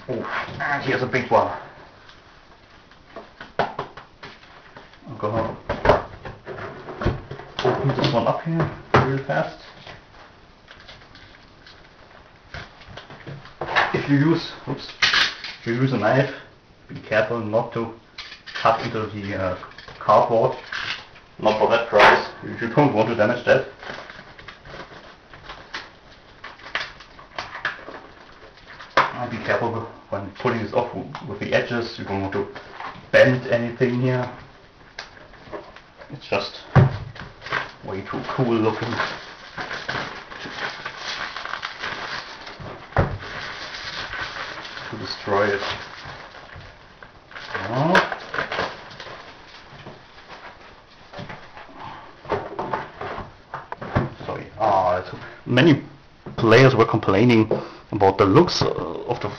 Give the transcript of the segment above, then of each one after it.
Oh, and here's a big one. I'm gonna open this one up here real fast. If you use a knife, be careful not to cut into the cardboard. Not for that price. You don't want to damage that. And be careful when pulling this off with the edges. You don't want to bend anything here. It's just way too cool looking to destroy it. Sorry. Many players were complaining about the looks of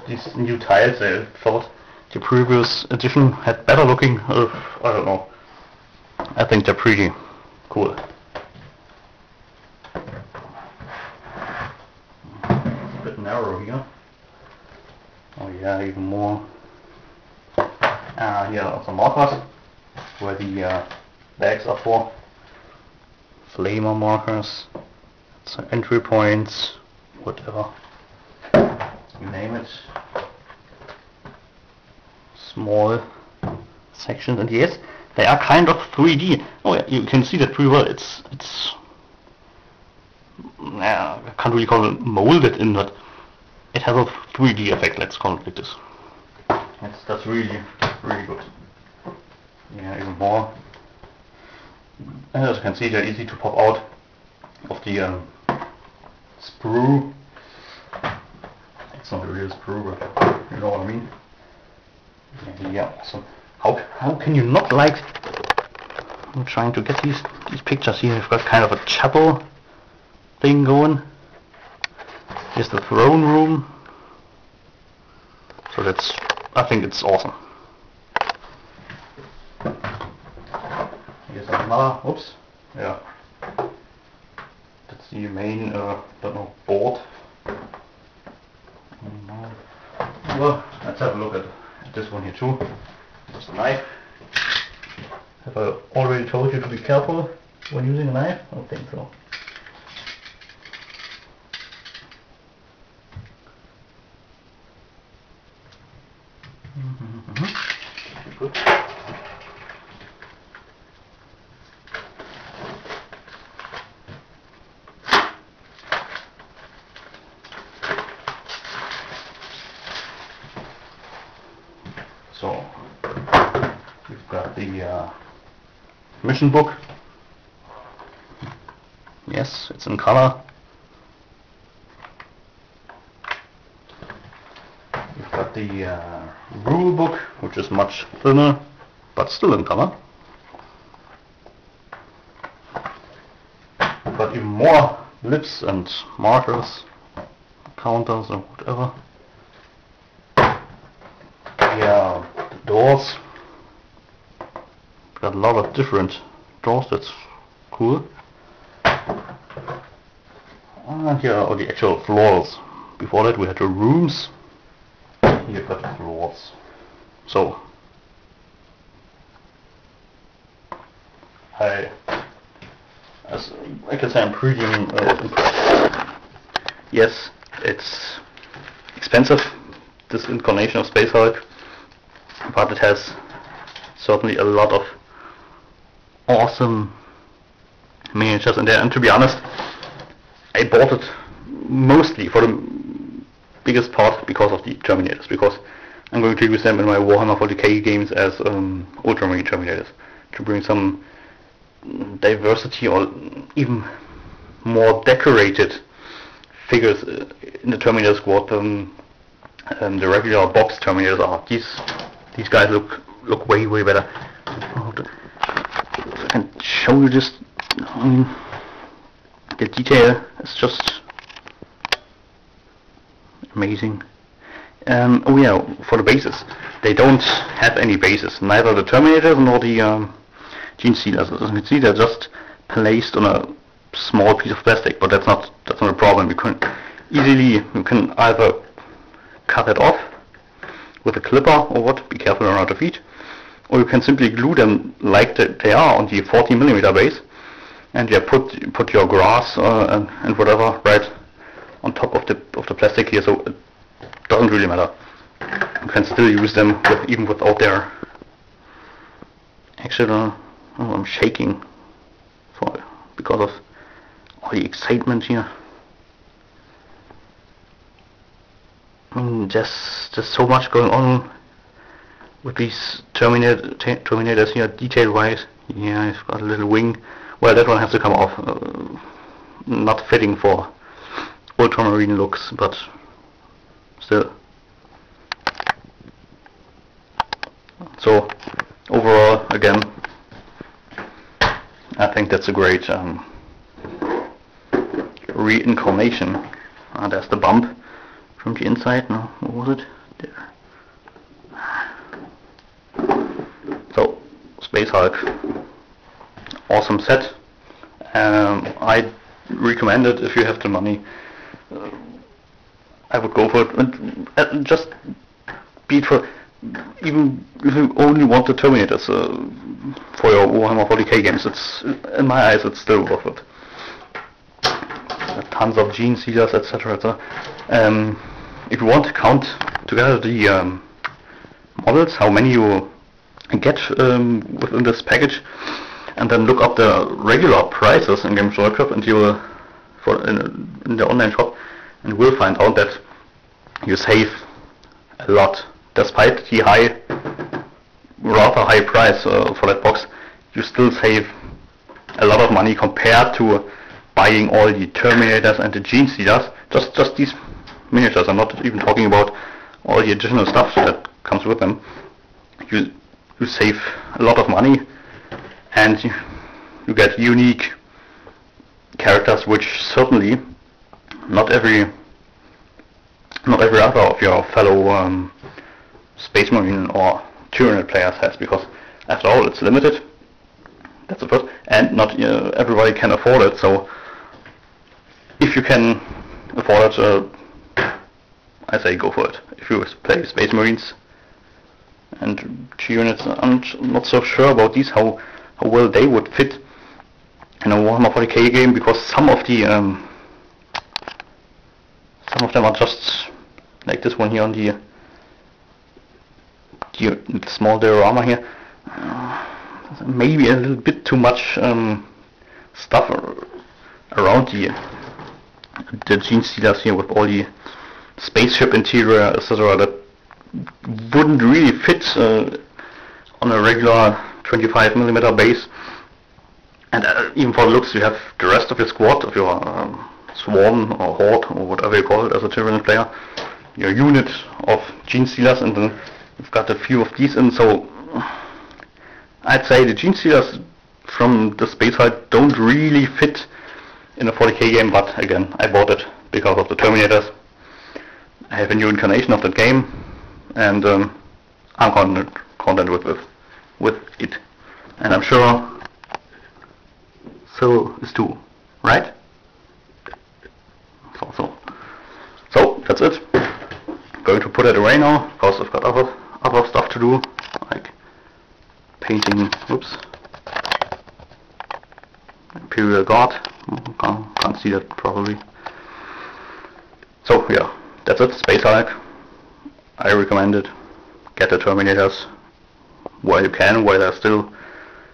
these new tiles. They thought the previous edition had better looking. I don't know. I think they're pretty cool. A bit narrow here. Oh yeah, even more. Here are some markers where the bags are for. Flamer markers, some entry points, whatever. You name it. Small sections, and yes, they are kind of 3D. Oh yeah, you can see that pretty well. It's I can't really call it molded in, but it has a 3D effect. Let's call it like this. That's really good. Yeah, even more. And as you can see, they're easy to pop out of the sprue. It's not a real sprue, but you know what I mean. Yeah, so how can you not like? I'm trying to get these pictures here. I've got kind of a chapel thing going. Here's the throne room. So I think it's awesome. Here's another, oops, yeah. That's the main, don't know, board. Well, let's have a look at this one here too. Just a knife. Have I already told you to be careful when using a knife? I don't think so. Good. So we've got the mission book. Yes, it's in color. We've got the rule book, which is much thinner, but still in color. We've got even more lips and markers, counters or whatever. Yeah, the doors. We've got a lot of different doors, that's cool. And here are the actual floors. Before that we had the rooms. Here got the floors. So I can say I'm pretty impressed. Yes, it's expensive, this incarnation of Space Hulk, but it has certainly a lot of awesome miniatures in there, and to be honest, I bought it mostly for the biggest part because of the Terminators, because I'm going to use them in my Warhammer 40k games as Ultramarine Terminators, to bring some diversity or even more decorated figures in the Terminator squad than the regular box Terminators are. These guys look way better. If I can show you just the detail is just amazing. Oh yeah, for the bases, they don't have any bases, neither the Terminators nor the Gene Stealers. As you can see, they're just placed on a small piece of plastic, but that's not a problem. You can either cut it off with a clipper or what, be careful around your feet. Or you can simply glue them like they are on the 40mm base, and you put your grass and whatever right on top of the plastic here, so it doesn't really matter. You can still use them even without their. Actually, oh, I'm shaking because of all the excitement here. Just so much going on with these Terminators here, detail-wise. Yeah, I've got a little wing. Well, that one has to come off. Not fitting for Ultramarine looks, but still. So, overall, again, I think that's a great reincarnation. There's the bump from the inside. No, what was it? There. So, Space Hulk, awesome set. I recommend it if you have the money. I would go for it, and just beat for. Even if you only want the Terminators for your Warhammer 40k games, it's, in my eyes, it's still worth it. Tons of gene sealers, etc. If you want to count together the models, how many you get within this package, and then look up the regular prices in Games Workshop, and you will, in the online shop, and you will find out that you save a lot. Despite the rather high price for that box, you still save a lot of money compared to buying all the Terminators and the Gene Stealers. Just these miniatures. I'm not even talking about all the additional stuff that comes with them. You save a lot of money, and you get unique characters, which certainly not every other of your fellow Space Marine or Tyranid players has, because after all it's limited. That's the first, and not everybody can afford it. So if you can afford it, I say go for it. If you play Space Marines and Tyranid, I'm not so sure about these, how well they would fit in a Warhammer 40k game, because some of them are just like this one here on the small diorama here. Maybe a little bit too much stuff around the Gene Stealers here with all the spaceship interior, etc. that wouldn't really fit on a regular 25mm base. And even for the looks, you have the rest of your squad, of your swarm or horde or whatever you call it as a Tyranid player, your unit of Gene Stealers, and then you've got a few of these in. So I'd say the Gene Stealers from the Space Hulk don't really fit in a 40k game, but again, I bought it because of the Terminators. I have a new incarnation of that game, and I'm content with it, and I'm sure so is too, right? So that's it. Going to put it away now, because I've got other stuff to do, like painting. Whoops. Imperial Guard. Can't see that probably. So yeah, that's it. Space Hulk. I recommend it. Get the Terminators while you can, while there's still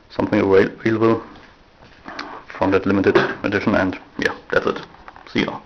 something available from that limited edition, and yeah, that's it. See ya.